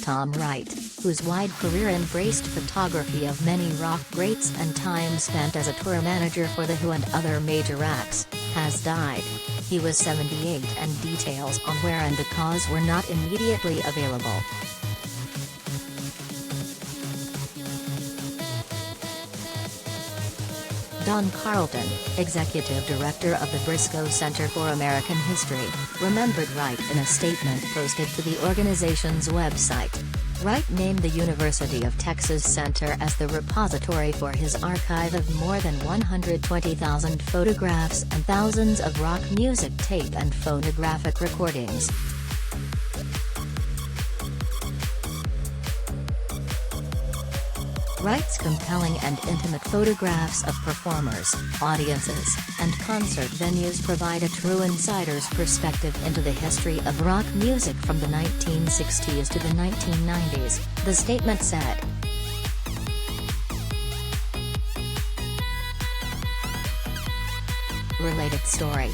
Tom Wright, whose wide career embraced photography of many rock greats and time spent as a tour manager for The Who and other major acts, has died. He was 78 and details on where and the cause were not immediately available. Don Carlton, executive director of the Briscoe Center for American History, remembered Wright in a statement posted to the organization's website. Wright named the University of Texas Center as the repository for his archive of more than 120,000 photographs and thousands of rock music tape and phonographic recordings. Wright's compelling and intimate photographs of performers, audiences, and concert venues provide a true insider's perspective into the history of rock music from the 1960s to the 1990s, the statement said. Related story.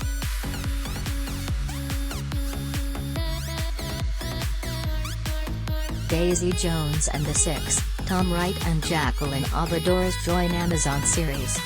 Daisy Jones and the Six, Tom Wright and Jacqueline Obrador's join Amazon series.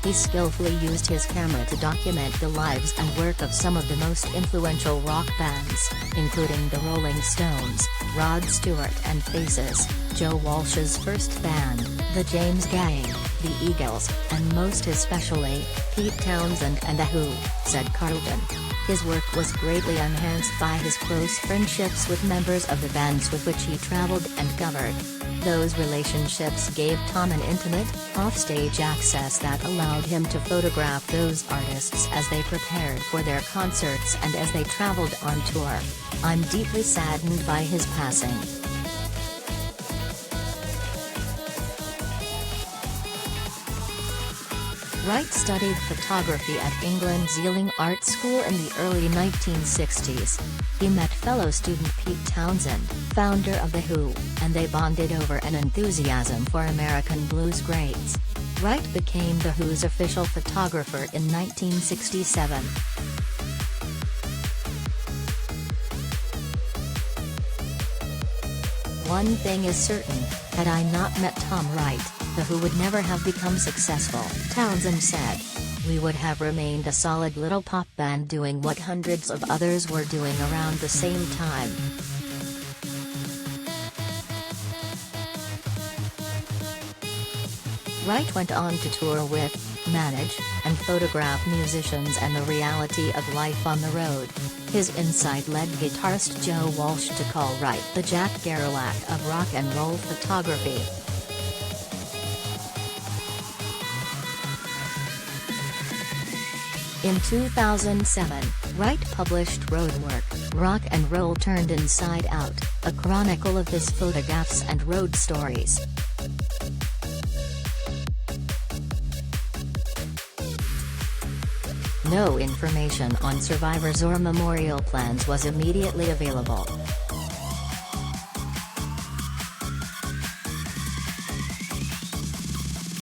He skillfully used his camera to document the lives and work of some of the most influential rock bands, including the Rolling Stones, Rod Stewart and Faces, Joe Walsh's first band, the James Gang, the Eagles, and most especially, Pete Townsend and The Who, said Carlton. His work was greatly enhanced by his close friendships with members of the bands with which he traveled and covered. Those relationships gave Tom an intimate, offstage access that allowed him to photograph those artists as they prepared for their concerts and as they traveled on tour. I'm deeply saddened by his passing. Wright studied photography at England's Ealing Art School in the early 1960s. He met fellow student Pete Townsend, founder of The Who, and they bonded over an enthusiasm for American blues greats. Wright became The Who's official photographer in 1967. One thing is certain, had I not met Tom Wright, The Who would never have become successful, Townsend said. We would have remained a solid little pop band doing what hundreds of others were doing around the same time. Wright went on to tour with, manage, and photograph musicians and the reality of life on the road. His insight led guitarist Joe Walsh to call Wright the Jack Kerouac of rock and roll photography. In 2007, Wright published Roadwork, Rock and Roll Turned Inside Out, a chronicle of his photographs and road stories. No information on survivors or memorial plans was immediately available.